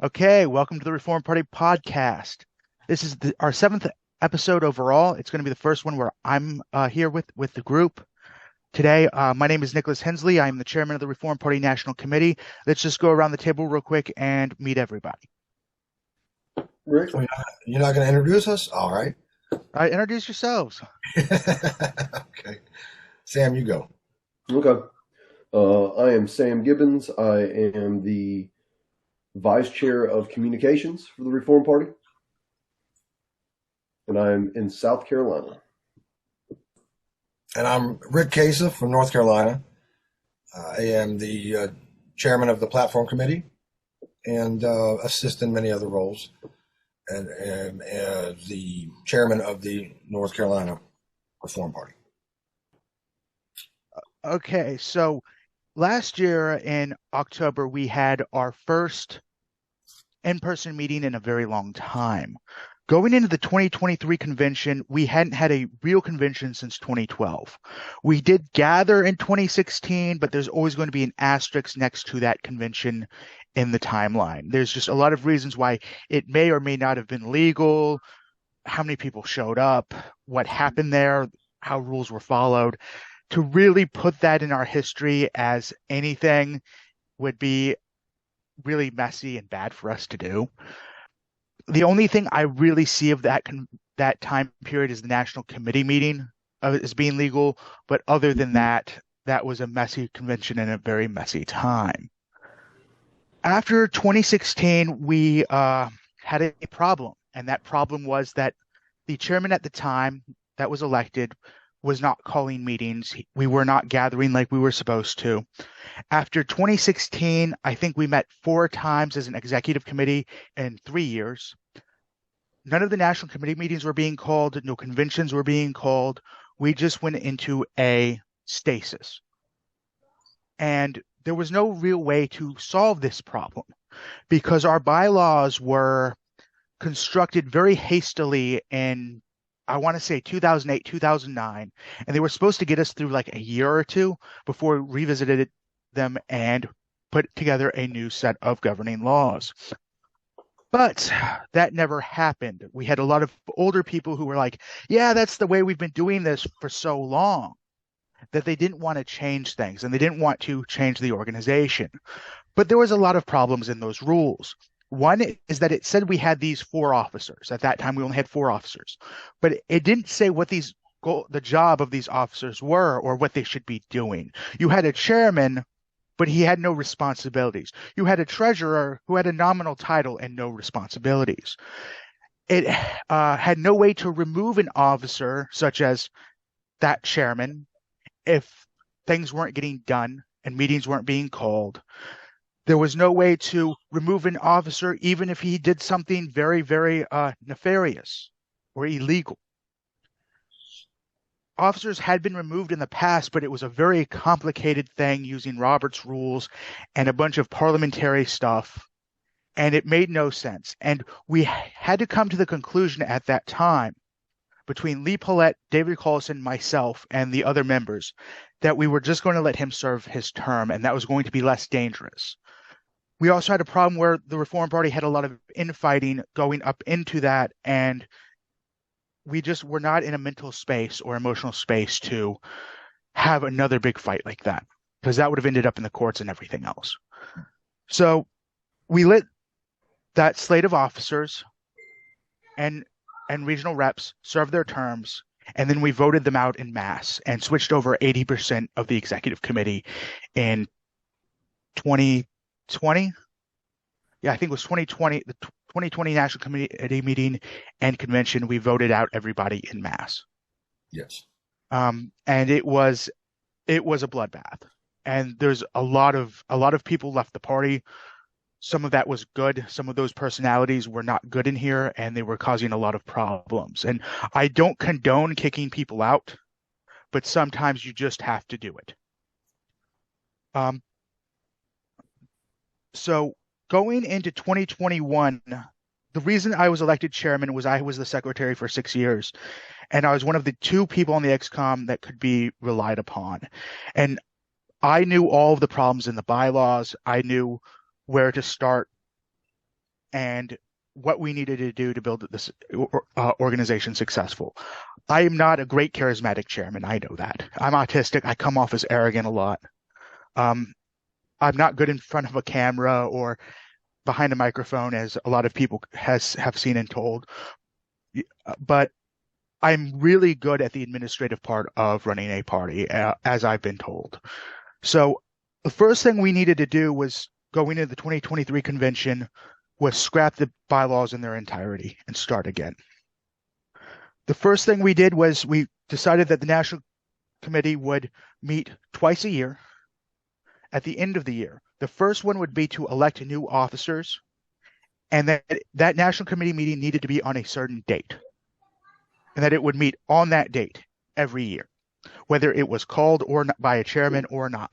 Okay, welcome to the Reform Party podcast. This is our seventh episode overall. It's going to be the first one where I'm here with the group today. My name is Nicholas Hensley. I'm the chairman of the Reform Party National Committee. Let's just go around the table real quick and meet everybody. Rick? You're not going to introduce us? All right. Introduce yourselves. Okay. Sam, you go. Okay. I am Sam Gibbons. I am the vice chair of communications for the Reform Party, and I'm in South Carolina. And I'm Rick Kasich from North Carolina. I am the chairman of the Platform Committee and assist in many other roles, and the chairman of the North Carolina Reform Party. Okay, so last year in October, we had our first in-person meeting in a very long time. Going into the 2023 convention, we hadn't had a real convention since 2012. We did gather in 2016, but there's always going to be an asterisk next to that convention in the timeline. There's just a lot of reasons why it may or may not have been legal, how many people showed up, what happened there, how rules were followed. To really put that in our history as anything would be really messy and bad for us to do. The only thing I really see of that time period is the National Committee meeting as being legal. But other than that, that was a messy convention and a very messy time. After 2016, we had a problem, and that problem was that the chairman at the time that was elected was not calling meetings. We were not gathering like we were supposed to. After 2016, I think we met 4 times as an executive committee in 3 years. None of the national committee meetings were being called. No conventions were being called. We just went into a stasis. And there was no real way to solve this problem because our bylaws were constructed very hastily in, I want to say 2008, 2009, and they were supposed to get us through like a year or two before we revisited them and put together a new set of governing laws. But that never happened. We had a lot of older people who were like, yeah, that's the way we've been doing this for so long, that they didn't want to change things and they didn't want to change the organization. But there was a lot of problems in those rules. One is that it said we had these 4 officers. At that time, we only had 4 officers, but it didn't say what the job of these officers were or what they should be doing. You had a chairman, but he had no responsibilities. You had a treasurer who had a nominal title and no responsibilities. It had no way to remove an officer, such as that chairman, if things weren't getting done and meetings weren't being called. There was no way to remove an officer, even if he did something very, very nefarious or illegal. Officers had been removed in the past, but it was a very complicated thing using Robert's rules and a bunch of parliamentary stuff, and it made no sense. And we had to come to the conclusion at that time, between Lee Paulette, David Collison, myself, and the other members, that we were just going to let him serve his term, and that was going to be less dangerous. We also had a problem where the Reform Party had a lot of infighting going up into that, and we just were not in a mental space or emotional space to have another big fight like that, because that would have ended up in the courts and everything else. So we let that slate of officers and regional reps serve their terms, and then we voted them out in mass and switched over 80% of the executive committee in 2020. Yeah, I think it was 2020, the 2020 National Committee meeting and convention. We voted out everybody in mass. Yes. And it was a bloodbath. And there's a lot of people left the party. Some of that was good. Some of those personalities were not good in here, and they were causing a lot of problems. And I don't condone kicking people out, but sometimes you just have to do it. So going into 2021, the reason I was elected chairman was I was the secretary for 6 years, and I was one of the 2 people on the XCOM that could be relied upon. And I knew all of the problems in the bylaws. I knew where to start and what we needed to do to build this organization successful. I am not a great charismatic chairman. I know that. I'm autistic. I come off as arrogant a lot. Um, I'm not good in front of a camera or behind a microphone, as a lot of people have seen and told. But I'm really good at the administrative part of running a party, as I've been told. So the first thing we needed to do was going into the 2023 convention was scrap the bylaws in their entirety and start again. The first thing we did was we decided that the National Committee would meet twice a year at the end of the year. The first one would be to elect new officers, and that National Committee meeting needed to be on a certain date, and that it would meet on that date every year, whether it was called or not by a chairman or not.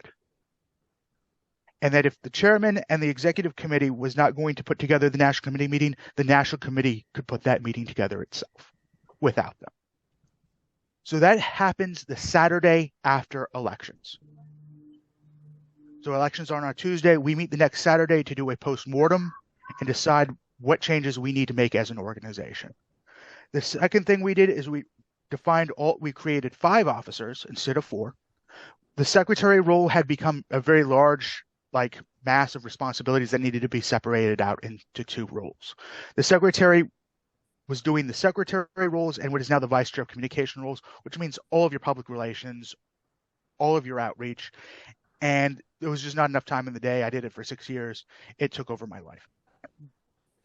And that if the chairman and the executive committee was not going to put together the National Committee meeting, the National Committee could put that meeting together itself without them. So that happens the Saturday after elections. So elections are on a Tuesday. We meet the next Saturday to do a post-mortem and decide what changes we need to make as an organization. The second thing we did is we created 5 officers instead of 4. The secretary role had become a very large, mass of responsibilities that needed to be separated out into 2 roles. The secretary was doing the secretary roles and what is now the vice chair of communication roles, which means all of your public relations, all of your outreach. And there was just not enough time in the day. I did it for 6 years. It took over my life.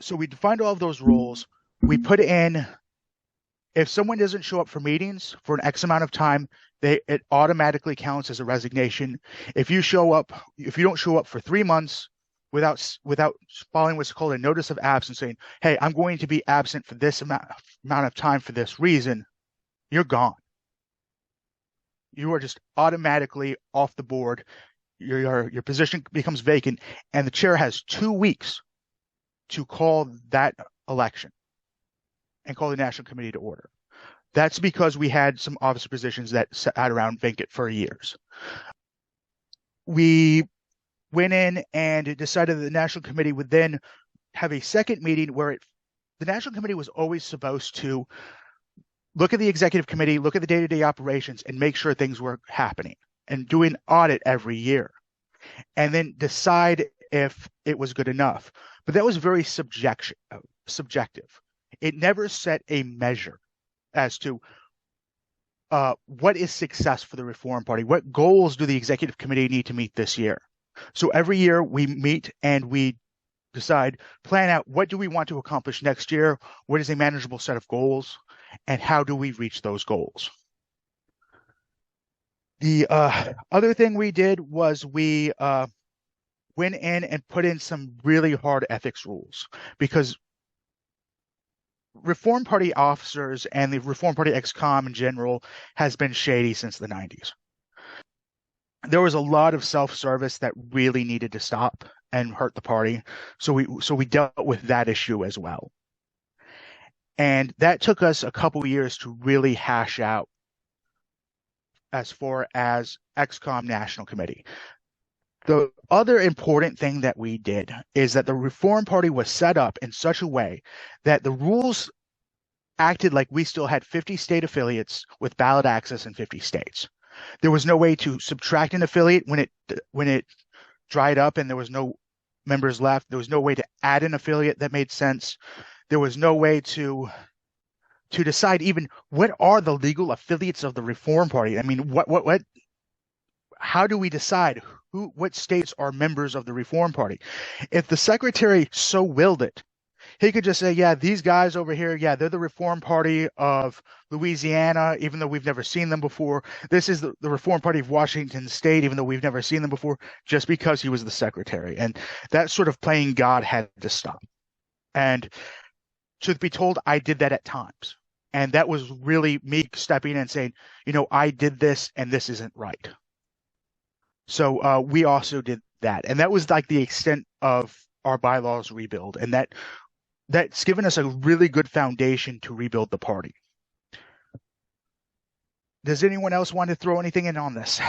So we defined all of those roles. We put in, if someone doesn't show up for meetings for an X amount of time, it automatically counts as a resignation. If you don't show up for 3 months without following what's called a notice of absence, saying, hey, I'm going to be absent for this amount of time for this reason, you're gone. You are just automatically off the board. Your position becomes vacant, and the chair has 2 weeks to call that election and call the National Committee to order. That's because we had some officer positions that sat around vacant for years. We went in and decided that the National Committee would then have a second meeting where the National Committee was always supposed to look at the executive committee, look at the day-to-day operations, and make sure things were happening, and do an audit every year, and then decide if it was good enough. But that was very subjective. It never set a measure as to what is success for the Reform Party. What goals do the executive committee need to meet this year? So every year we meet and we plan out what do we want to accomplish next year, what is a manageable set of goals, and how do we reach those goals. The other thing we did was we went in and put in some really hard ethics rules, because Reform Party officers and the Reform Party ex-com in general has been shady since the 90s. There was a lot of self-service that really needed to stop and hurt the party. So we dealt with that issue as well. And that took us a couple years to really hash out as far as ex-com National Committee. The other important thing that we did is that the Reform Party was set up in such a way that the rules acted like we still had 50 state affiliates with ballot access in 50 states. There was no way to subtract an affiliate when it dried up and there was no members left. There was no way to add an affiliate that made sense. There was no way to decide even what are the legal affiliates of the Reform Party. I mean, how do we decide what states are members of the Reform Party? If the secretary so willed it, he could just say, yeah, these guys over here, yeah, they're the Reform Party of Louisiana, even though we've never seen them before. This is the Reform Party of Washington State, even though we've never seen them before, just because he was the secretary. And that sort of playing God had to stop. And truth be told, I did that at times. And that was really me stepping in and saying, I did this and this isn't right. So we also did that. And that was like the extent of our bylaws rebuild. And that's given us a really good foundation to rebuild the party. Does anyone else want to throw anything in on this?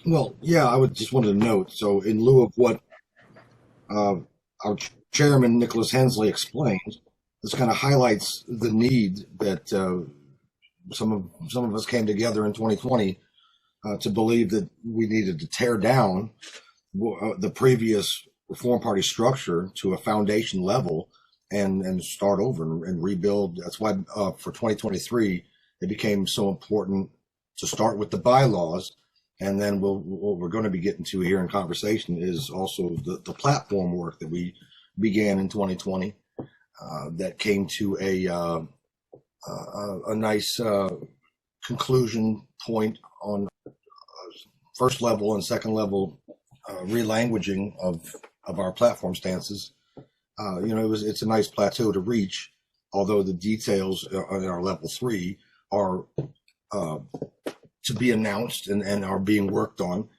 Well, yeah, I would just wanted to note, so in lieu of what our chairman, Nicholas Hensley, explained, this kind of highlights the need that some of us came together in 2020 to believe that we needed to tear down the previous Reform Party structure to a foundation level and start over and rebuild. That's why for 2023 it became so important to start with the bylaws, and then what we're going to be getting to here in conversation is also the platform work that we began in 2020 that came to a nice conclusion point on first level and second level relanguaging of our platform stances. It's a nice plateau to reach, although the details on our level 3 are to be announced and are being worked on.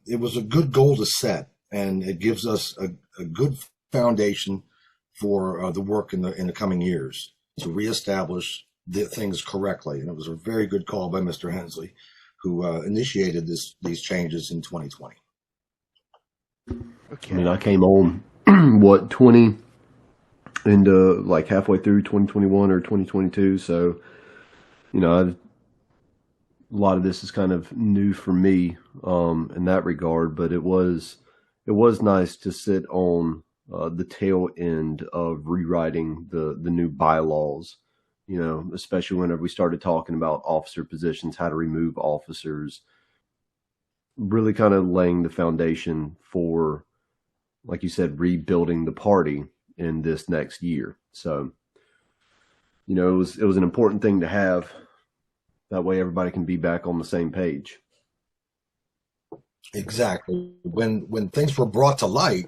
It was a good goal to set, and it gives us a good foundation for the work in the coming years to reestablish the things correctly. And it was a very good call by Mr. Hensley, who initiated these changes in 2020. Okay. I mean, I came on 20 into like halfway through 2021 or 2022. So, a lot of this is kind of new for me in that regard, but it was nice to sit on the tail end of rewriting the new bylaws, especially whenever we started talking about officer positions, how to remove officers, really kind of laying the foundation for, like you said, rebuilding the party in this next year. So, it was an important thing to have. That way everybody can be back on the same page. Exactly. When things were brought to light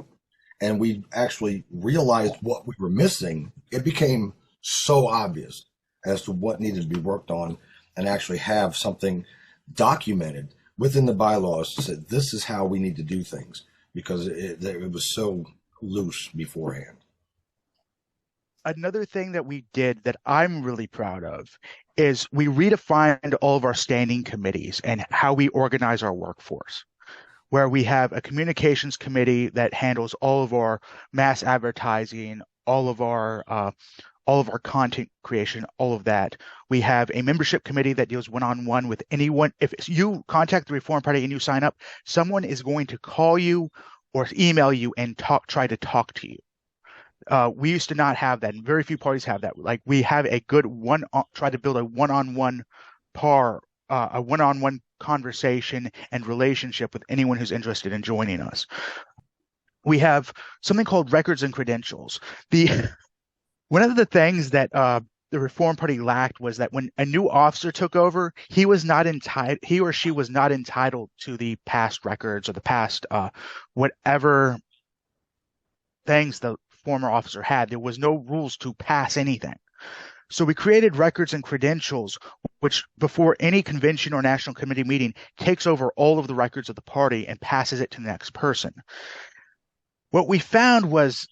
and we actually realized what we were missing, it became so obvious as to what needed to be worked on, and actually have something documented within the bylaws to say this is how we need to do things, because it was so loose beforehand. Another thing that we did that I'm really proud of is we redefined all of our standing committees and how we organize our workforce, where we have a communications committee that handles all of our mass advertising, all of our content creation, all of that. We have a membership committee that deals one-on-one with anyone. If you contact the Reform Party and you sign up, someone is going to call you or email you and try to talk to you. We used to not have that, and very few parties have that. Like, we have a good try to build a one-on-one conversation and relationship with anyone who's interested in joining us. We have something called records and credentials. One of the things that the Reform Party lacked was that when a new officer took over, he or she was not entitled to the past records or the past whatever things the former officer had. There was no rules to pass anything. So we created records and credentials, which before any convention or national committee meeting takes over all of the records of the party and passes it to the next person. What we found was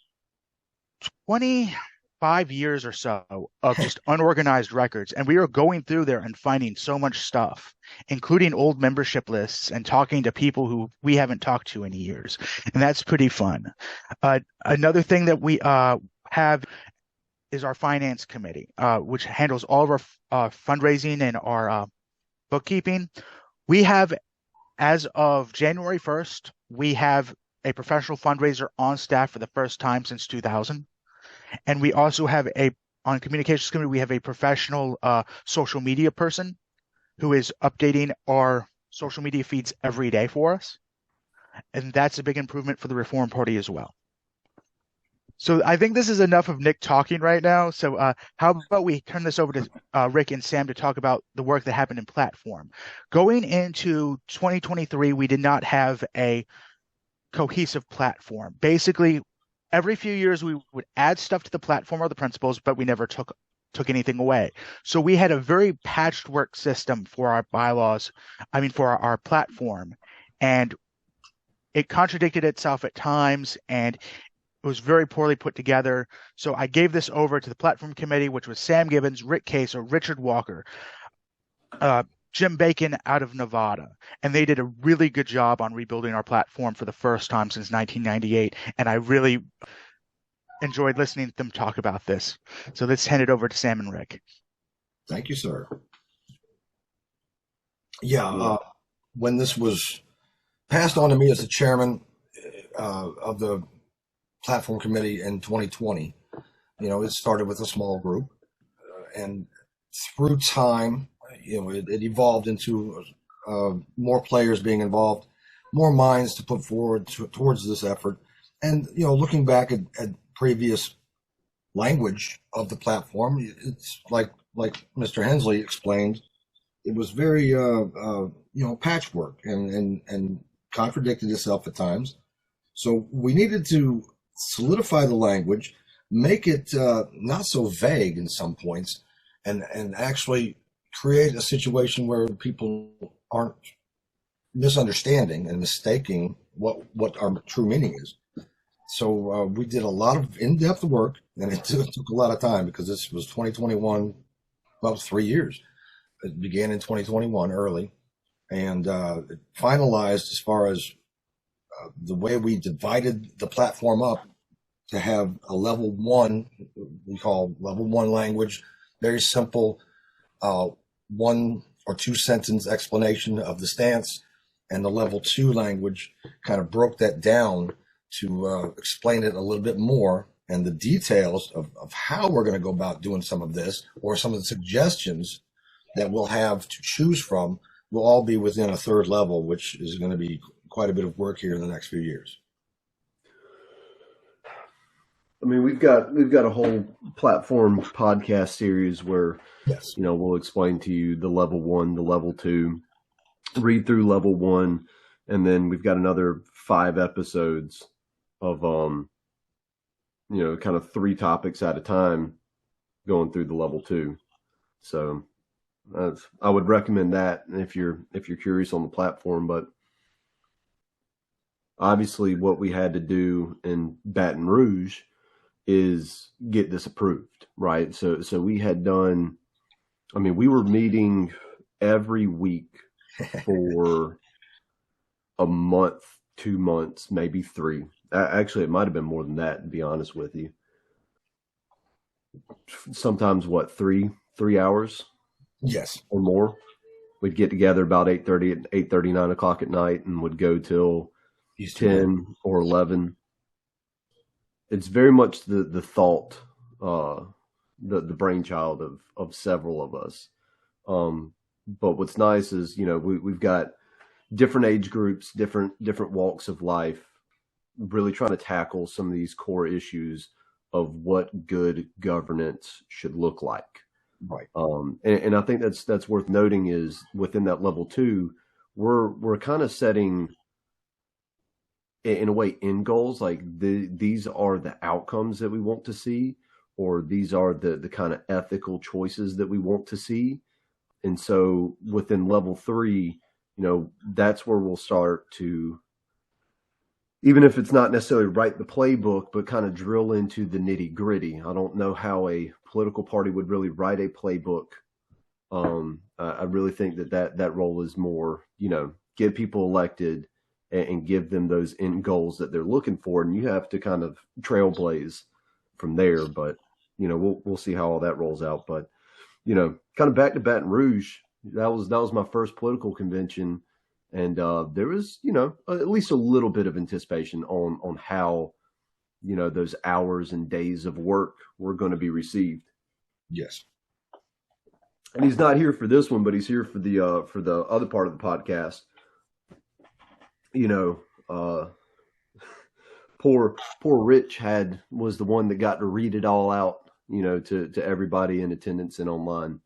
25 years or so of just unorganized records, and we were going through there and finding so much stuff, including old membership lists and talking to people who we haven't talked to in years, and that's pretty fun. Another thing that we have is our finance committee, which handles all of our fundraising and our bookkeeping. We have, as of January 1st, we have a professional fundraiser on staff for the first time since 2000. And we also have on communications committee, we have a professional social media person who is updating our social media feeds every day for us. And that's a big improvement for the Reform Party as well. So I think this is enough of Nick talking right now. So how about we turn this over to Rick and Sam to talk about the work that happened in Platform. Going into 2023, we did not have a cohesive platform. Basically, every few years we would add stuff to the platform or the principles, but we never took anything away. So we had a very patchwork system for our bylaws, for our platform, and it contradicted itself at times, and it was very poorly put together. So I gave this over to the platform committee, which was Sam Gibbons, Rick Case, or Richard Walker. Jim Bacon out of Nevada, and they did a really good job on rebuilding our platform for the first time since 1998. And I really enjoyed listening to them talk about this. So let's hand it over to Sam and Rick. Thank you, sir. Yeah, when this was passed on to me as the chairman of the platform committee in 2020, it started with a small group, and through time, it evolved into more players being involved, more minds to put forward towards this effort. And, looking back at previous language of the platform, it's like Mr. Hensley explained, it was very, patchwork and contradicted itself at times. So we needed to solidify the language, make it not so vague in some points, and actually create a situation where people aren't misunderstanding and mistaking what our true meaning is. So we did a lot of in-depth work, and it took a lot of time because this was 2021, about 3 years. It began in 2021 early, and it finalized as far as the way we divided the platform up to have a level 1, we call level 1 language, very simple, 1 or 2 sentence explanation of the stance, and the level 2 language kind of broke that down to explain it a little bit more, and the details of how we're going to go about doing some of this, or some of the suggestions that we'll have to choose from, will all be within a 3rd level, which is going to be quite a bit of work here in the next few years. I mean, we've got a whole platform podcast series where, yes, we'll explain to you the level 1, the level 2, read through level 1, and then we've got another 5 episodes of kind of 3 topics at a time going through the level 2. So I would recommend that if you're curious on the platform. But obviously what we had to do in Baton Rouge is get this approved, right? So we had done, we were meeting every week for a month, 2 months, maybe 3. Actually, it might have been more than that, to be honest with you. Sometimes, 3 hours? Yes. Or more. We'd get together about 8:30, 9 o'clock at night, and would go till 10 or 11. It's very much the thought, the brainchild of several of us. But what's nice is, we've got different age groups, different walks of life, really trying to tackle some of these core issues of what good governance should look like. Right. And I think that's worth noting is within that level 2, we're kind of setting, in a way, end goals, like these are the outcomes that we want to see, or these are the kind of ethical choices that we want to see. And so within level 3, that's where we'll start to, even if it's not necessarily write the playbook, but kind of drill into the nitty gritty. I don't know how a political party would really write a playbook. I really think that role is more, get people elected and give them those end goals that they're looking for. And you have to kind of trailblaze from there. But, we'll see how all that rolls out. But, kind of back to Baton Rouge, that was my first political convention. And there was, at least a little bit of anticipation on how, those hours and days of work were going to be received. Yes. And he's not here for this one, but he's here for the other part of the podcast. Poor Rich was the one that got to read it all out, to everybody in attendance and online.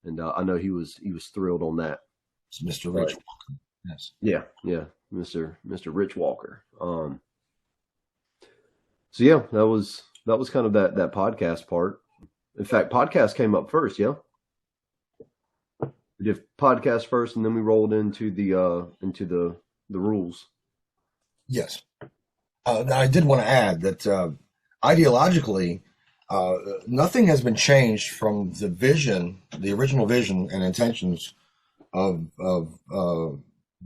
And I know he was thrilled on that. It's Mr. Rich Walker. Yes. Yeah, Mr. Rich Walker. So yeah, that was kind of that podcast part. In fact, podcast came up first. Yeah, we did podcast first, and then we rolled into the rules. Yes. Now I did want to add that ideologically, nothing has been changed from the original vision and intentions of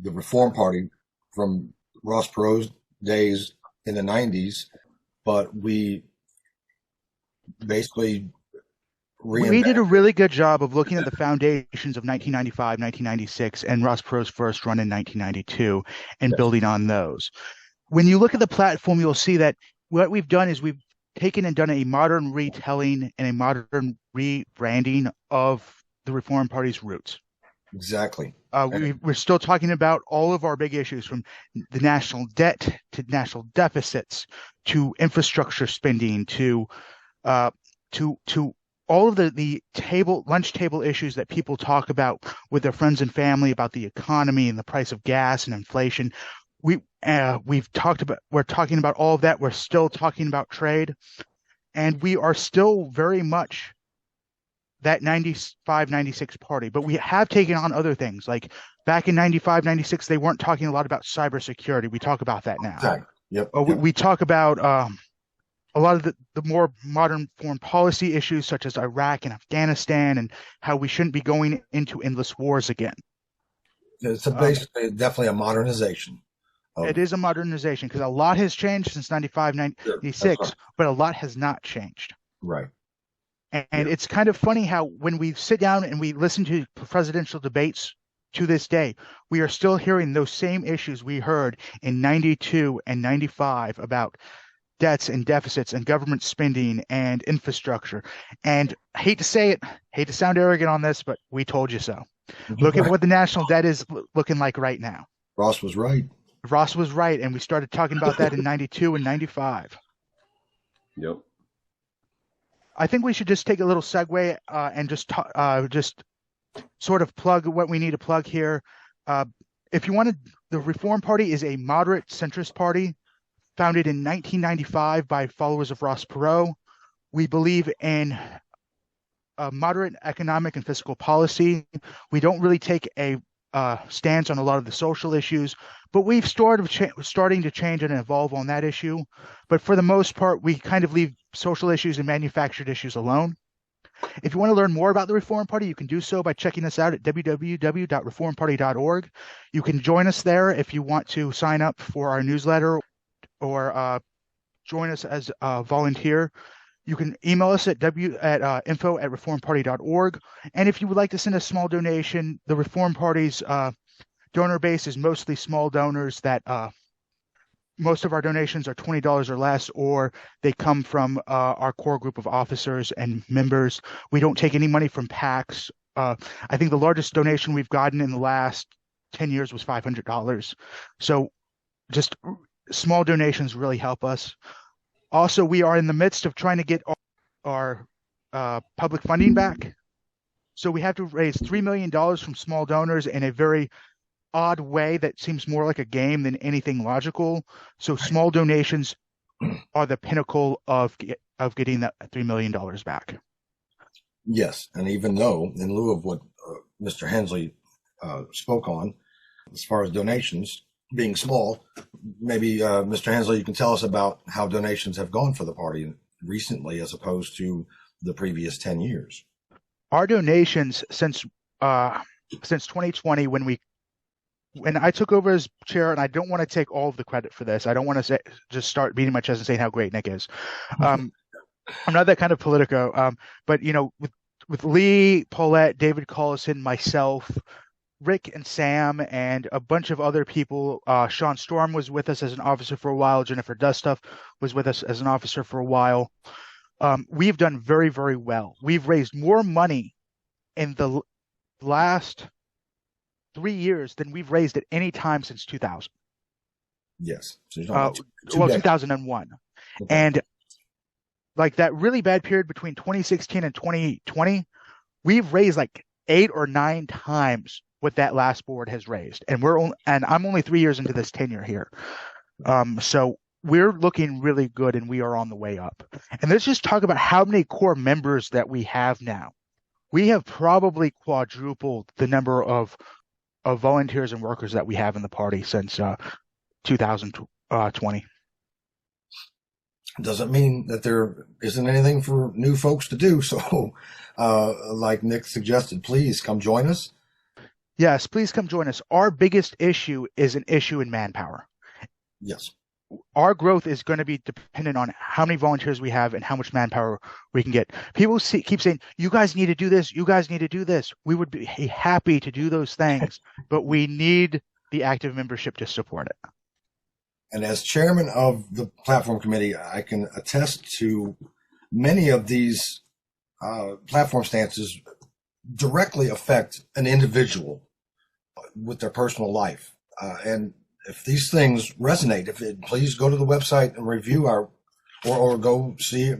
the Reform Party from Ross Perot's days in the 90s, but we basically We did a reinvented. really good job of looking at the foundations of 1995, 1996, and Ross Perot's first run in 1992 and Yes, building on those. When you look at the platform, you'll see that what we've done is we've taken and done a modern retelling and a modern rebranding of the Reform Party's roots. exactly. We're still talking about all of our big issues, from the national debt to national deficits to infrastructure spending uh, to all of the lunch table issues that people talk about with their friends and family about the economy and the price of gas and inflation. We're talking about all of that. We're still talking about trade, and we are still very much that 95, 96 party, but we have taken on other things. Like back in 95, 96, they weren't talking a lot about cybersecurity. We talk about that now. Exactly. Yep. We talk about a lot of the more modern foreign policy issues, such as Iraq and Afghanistan, and how we shouldn't be going into endless wars again. It's basically definitely a modernization It of. is a modernization because a lot has changed since 95, Sure, that's 96, right. but a lot has not changed. Right. And Yeah. it's kind of funny how when we sit down and we listen to presidential debates to this day, we are still hearing those same issues we heard in 92 and 95 about debts and deficits and government spending and infrastructure. And I hate to say it, hate to sound arrogant on this, but we told you so. Look at what the national debt is looking like right now. Ross was right. Ross was right, and we started talking about that in 92 and 95. Yep. I think we should just take a little segue and just sort of plug what we need to plug here. If you wanted, the Reform Party is a moderate centrist party founded in 1995 by followers of Ross Perot. We believe in a moderate economic and fiscal policy. We don't really take a stance on a lot of the social issues, but we've starting to change and evolve on that issue. But for the most part, we kind of leave social issues and manufactured issues alone. If you want to learn more about the Reform Party, you can do so by checking us out at www.reformparty.org. You can join us there if you want to sign up for our newsletter or join us as a volunteer. You can email us at info@reformparty.org. And if you would like to send a small donation, the Reform Party's donor base is mostly small donors that most of our donations are $20 or less, or they come from our core group of officers and members. We don't take any money from PACs. I think the largest donation we've gotten in the last 10 years was $500. So just small donations really help us. Also, we are in the midst of trying to get our public funding back. So we have to raise $3 million from small donors in a very odd way that seems more like a game than anything logical. So small donations are the pinnacle of getting that $3 million back. Yes, and even though, in lieu of what Mr. Hensley spoke on, as far as donations being small, maybe Mr. Hensley, you can tell us about how donations have gone for the party recently as opposed to the previous 10 years. Our donations since 2020, when I took over as chair, and I don't want to take all of the credit for this. I don't want to just start beating my chest and saying how great Nick is. I'm not that kind of politico. But with Lee, Paulette, David Collison, myself, Rick and Sam, and a bunch of other people. Sean Storm was with us as an officer for a while. Jennifer Dustuff was with us as an officer for a while. We've done very, very well. We've raised more money in the last 3 years than we've raised at any time since 2000. Yes. So 2001. Okay. And like that really bad period between 2016 and 2020, we've raised like 8 or 9 times what that last board has raised. And I'm only 3 years into this tenure here. So we're looking really good, and we are on the way up. And let's just talk about how many core members that we have now. We have probably quadrupled the number of volunteers and workers that we have in the party since 2020. Doesn't mean that there isn't anything for new folks to do. So, like Nick suggested, please come join us. Yes, please come join us. Our biggest issue is an issue in manpower. Yes. Our growth is going to be dependent on how many volunteers we have and how much manpower we can get. People keep saying, you guys need to do this. You guys need to do this. We would be happy to do those things, but we need the active membership to support it. And as chairman of the platform committee, I can attest to many of these platform stances directly affect an individual with their personal life. And if these things resonate, please go to the website and review or go see,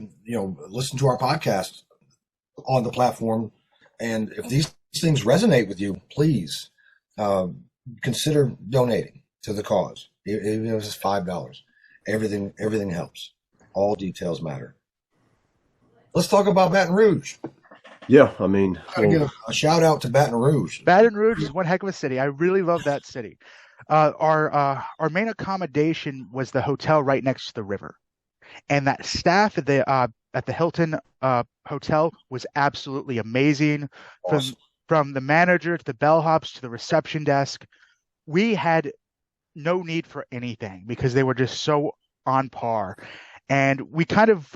listen to our podcast on the platform. And if these things resonate with you, please consider donating to the cause. Even if it's $5, everything helps. All details matter. Let's talk about Baton Rouge. Yeah, I mean, Gotta give a shout out to Baton Rouge. Baton Rouge is one heck of a city. I really love that city. Our main accommodation was the hotel right next to the river, and that staff at the Hilton hotel was absolutely amazing. Awesome. From the manager to the bellhops to the reception desk, we had no need for anything because they were just so on par, and we kind of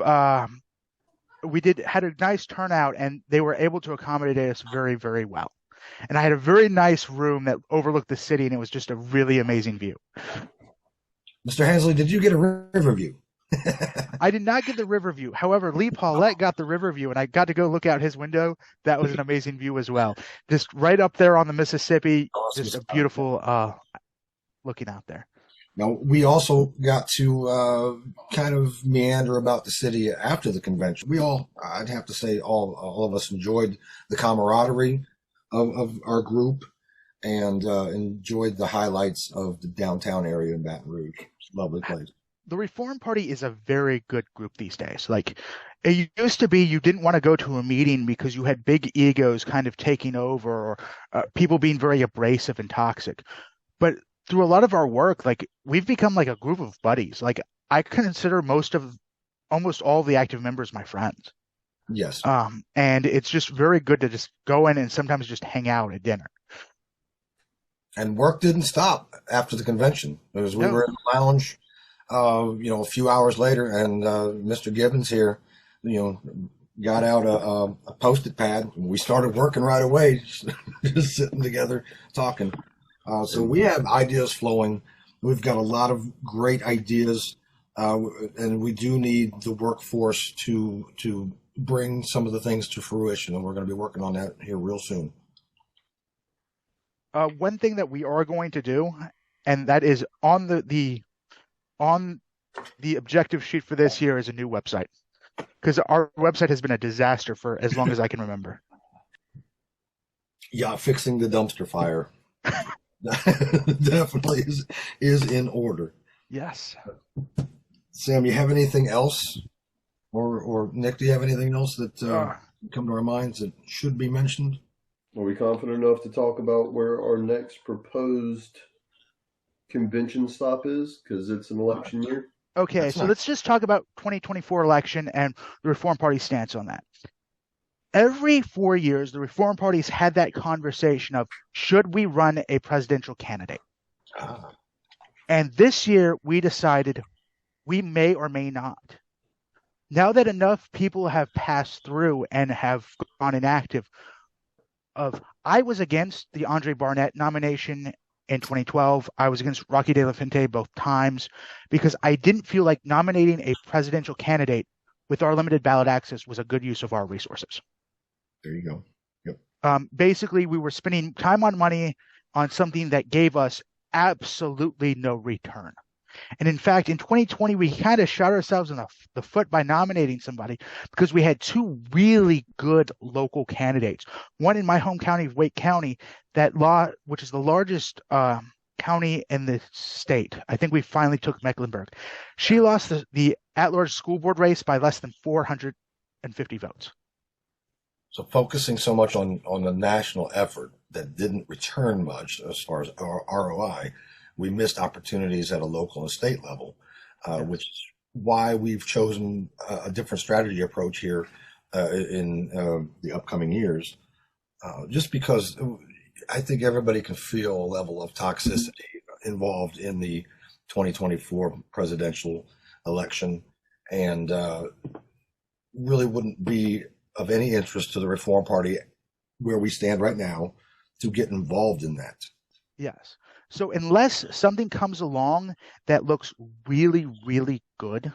had a nice turnout, and they were able to accommodate us very, very well. And I had a very nice room that overlooked the city, and it was just a really amazing view. Mr. Hensley, did you get a river view? I did not get the river view. However, Lee Paulette got the river view, and I got to go look out his window. That was an amazing view as well. Just right up there on the Mississippi, just a beautiful looking out there. Now, we also got to kind of meander about the city after the convention. I'd have to say, all of us enjoyed the camaraderie of our group and enjoyed the highlights of the downtown area in Baton Rouge. Lovely place. The Reform Party is a very good group these days. Like, it used to be you didn't want to go to a meeting because you had big egos kind of taking over, or people being very abrasive and toxic. But through a lot of our work, like, we've become like a group of buddies. Like, I consider almost all the active members my friends. Yes. And it's just very good to just go in and sometimes just hang out at dinner. And work didn't stop after the convention. As we were in the lounge, a few hours later, and Mr. Gibbons here, got out a Post-it pad, and we started working right away, just sitting together talking. So we have ideas flowing. We've got a lot of great ideas, and we do need the workforce to bring some of the things to fruition, and we're going to be working on that here real soon. One thing that we are going to do, and that is on the objective sheet for this year, is a new website, because our website has been a disaster for as long as I can remember. Yeah, fixing the dumpster fire definitely is in order. Yes. Sam, you have anything else, or Nick, do you have anything else that come to our minds that should be mentioned? Are we confident enough to talk about where our next proposed convention stop is? Because it's an election year. Okay, so let's just talk about 2024 election and the Reform Party's stance on that. Every 4 years, the Reform Party's had that conversation of, should we run a presidential candidate? And this year, we decided we may or may not. Now that enough people have passed through and have gone inactive, I was against the Andre Barnett nomination in 2012. I was against Rocky De La Fuente both times because I didn't feel like nominating a presidential candidate with our limited ballot access was a good use of our resources. There you go. Yep. Basically, we were spending time on money on something that gave us absolutely no return. And in fact, in 2020, we kind of shot ourselves in the foot by nominating somebody because we had two really good local candidates. One in my home county of Wake County, which is the largest county in the state. I think we finally took Mecklenburg. She lost the at-large school board race by less than 450 votes. So focusing so much on the national effort that didn't return much as far as our ROI, we missed opportunities at a local and state level, which is why we've chosen a different strategy approach here in the upcoming years. Just because I think everybody can feel a level of toxicity involved in the 2024 presidential election, and really wouldn't be of any interest to the Reform Party where we stand right now to get involved in that. Yes. So unless something comes along that looks really, really good,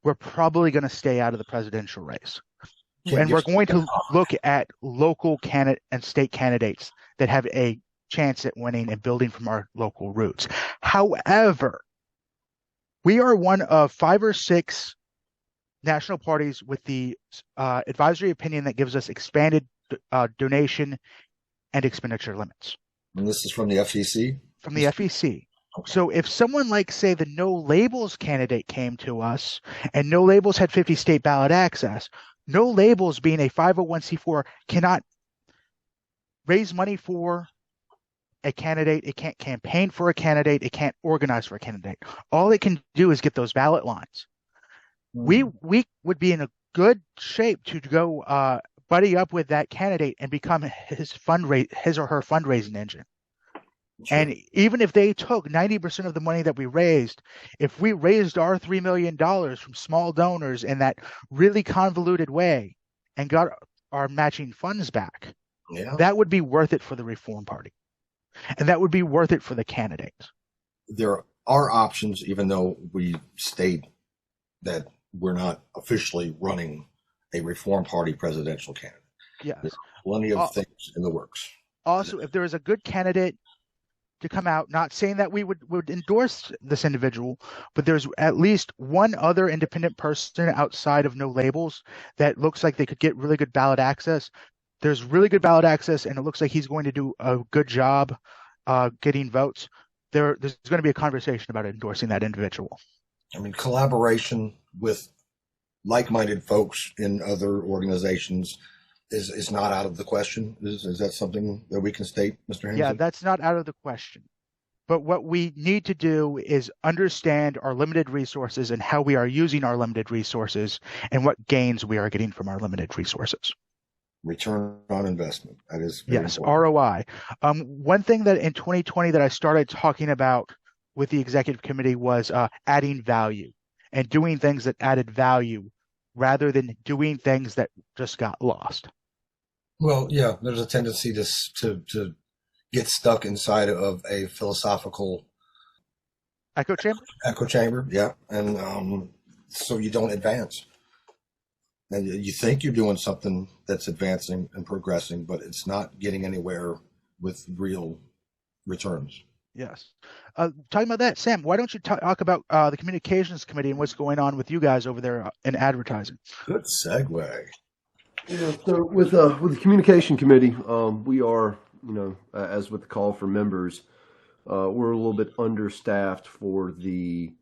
we're probably going to stay out of the presidential race. And we're going to look at local candidate and state candidates that have a chance at winning and building from our local roots. However, we are one of 5 or 6 national parties with the advisory opinion that gives us expanded donation and expenditure limits. And this is from the FEC? From the FEC. Okay. So if someone like, say, the No Labels candidate came to us and No Labels had 50 state ballot access, No Labels being a 501c4 cannot raise money for a candidate. It can't campaign for a candidate. It can't organize for a candidate. All it can do is get those ballot lines. We would be in a good shape to go buddy up with that candidate and become his or her fundraising engine. Sure. And even if they took 90% of the money that we raised, if we raised our $3 million from small donors in that really convoluted way and got our matching funds back, that would be worth it for the Reform Party. And that would be worth it for the candidates. There are options, even though we state that we're not officially running a Reform Party presidential candidate. Yes. There's plenty of things in the works. Also, if there is a good candidate to come out, not saying that we would endorse this individual, but there's at least one other independent person outside of No Labels that looks like they could get really good ballot access. There's really good ballot access, and it looks like he's going to do a good job getting votes. There's going to be a conversation about endorsing that individual. I mean, collaboration with like-minded folks in other organizations is not out of the question. Is that something that we can state, Mr. Hanson? Yeah, that's not out of the question. But what we need to do is understand our limited resources and how we are using our limited resources and what gains we are getting from our limited resources. Return on investment. That is yes, important. ROI. One thing that in 2020 that I started talking about with the executive committee was adding value and doing things that added value rather than doing things that just got lost. Well, yeah, there's a tendency to get stuck inside of a philosophical echo chamber. Echo chamber, yeah, and so you don't advance. And you think you're doing something that's advancing and progressing, but it's not getting anywhere with real returns. Yes. Talking about that, Sam, why don't you talk about the communications committee and what's going on with you guys over there in advertising? Good segue. Yeah, so with the communication committee, we are, as with the call for members, we're a little bit understaffed for the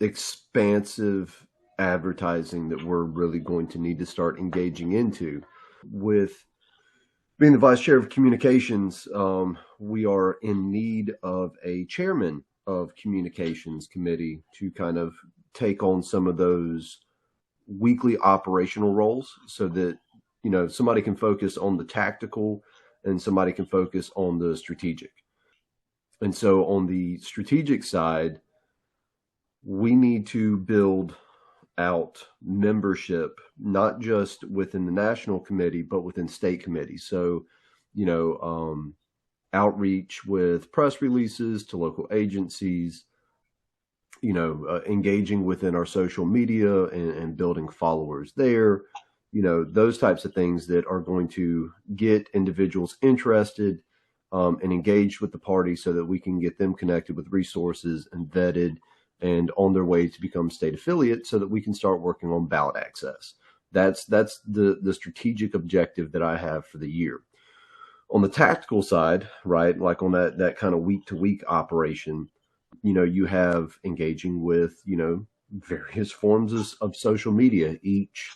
expansive advertising that we're really going to need to start engaging into. With being the vice chair of communications, we are in need of a chairman of communications committee to kind of take on some of those weekly operational roles so that, somebody can focus on the tactical and somebody can focus on the strategic. And so on the strategic side, we need to build out membership, not just within the national committee, but within state committees. So, outreach with press releases to local agencies, engaging within our social media and building followers there, those types of things that are going to get individuals interested and engaged with the party so that we can get them connected with resources and vetted and on their way to become state affiliate so that we can start working on ballot access. That's the strategic objective that I have for the year. On the tactical side, right, like on that kind of week-to-week operation, you have engaging with, various forms of social media. Each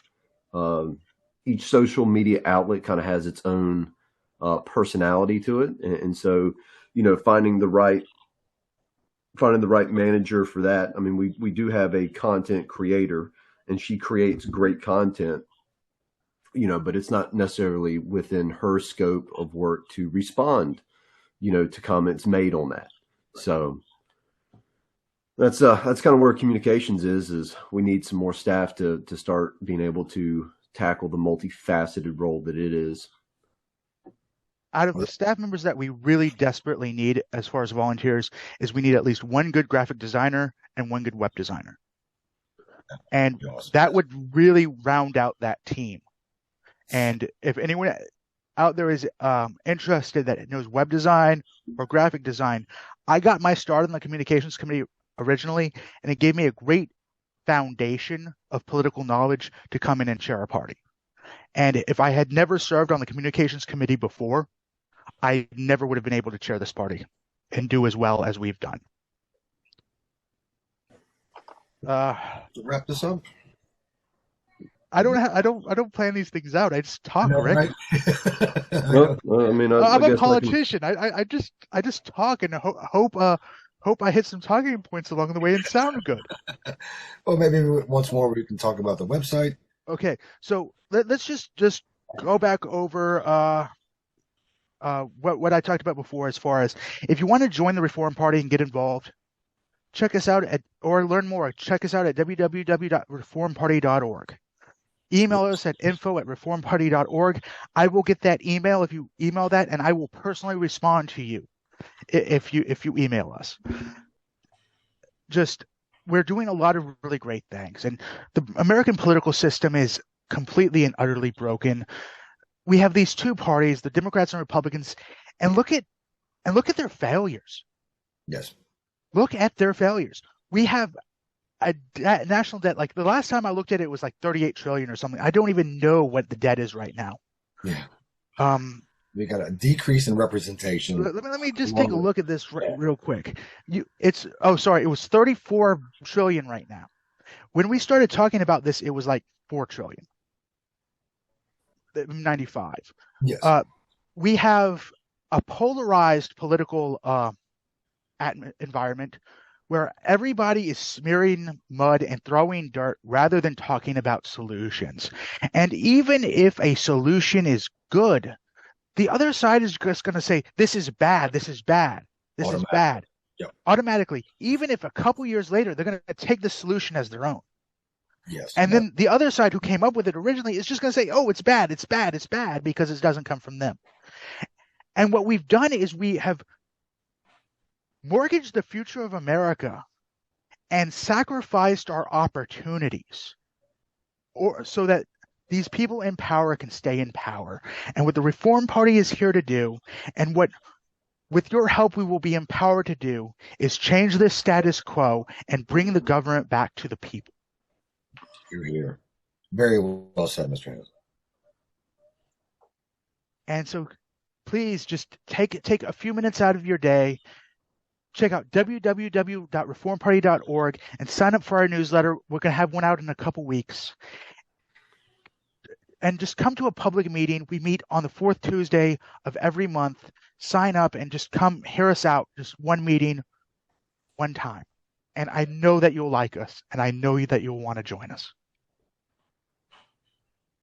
social media outlet kind of has its own personality to it. And so, finding the right manager for that. I mean, we do have a content creator and she creates great content. but it's not necessarily within her scope of work to respond, to comments made on that. So that's kind of where communications is we need some more staff to start being able to tackle the multifaceted role that it is. Out of the staff members that we really desperately need as far as volunteers is we need at least one good graphic designer and one good web designer. And that would really round out that team. And if anyone out there is interested that knows web design or graphic design, I got my start on the communications committee originally, and it gave me a great foundation of political knowledge to come in and chair a party. And if I had never served on the communications committee before, I never would have been able to chair this party and do as well as we've done. To wrap this up, I don't plan these things out. I just talk, Rick. Well, I mean, I'm a politician. I just talk and hope I hit some talking points along the way and sound good. Well, maybe once more we can talk about the website. Okay, so let's just go back over what I talked about before, as far as if you want to join the Reform Party and get involved, check us out or learn more. Check us out at www.reformparty.org. Email us at info@reformparty.org. I will get that email if you email that, and I will personally respond to you if you email us. We're doing a lot of really great things, and the American political system is completely and utterly broken. We have these two parties, the Democrats and Republicans, and look at their failures. Yes. Look at their failures. We have a national debt. Like the last time I looked at it, was like 38 trillion or something. I don't even know what the debt is right now. Yeah. We got a decrease in representation. Let me just take a look at this real quick. It was 34 trillion right now. When we started talking about this, it was like 4 trillion. 95. Yes. We have a polarized political environment where everybody is smearing mud and throwing dirt rather than talking about solutions. And even if a solution is good, the other side is just going to say, this is bad, this is bad, this is bad. Yep. Automatically, even if a couple years later, they're going to take the solution as their own. Yes. And then the other side who came up with it originally is just going to say, oh, it's bad, it's bad, it's bad, because it doesn't come from them. And what we've done is we have mortgaged the future of America and sacrificed our opportunities so that these people in power can stay in power. And what the Reform Party is here to do, and what with your help we will be empowered to do, is change this status quo and bring the government back to the people. You're here. Very well said, Mr. Hanson. And so please just take a few minutes out of your day, check out www.reformparty.org and sign up for our newsletter. We're going to have one out in a couple weeks. And just come to a public meeting. We meet on the fourth Tuesday of every month. Sign up and just come hear us out. Just one meeting, one time. And I know that you'll like us, and I know that you'll want to join us.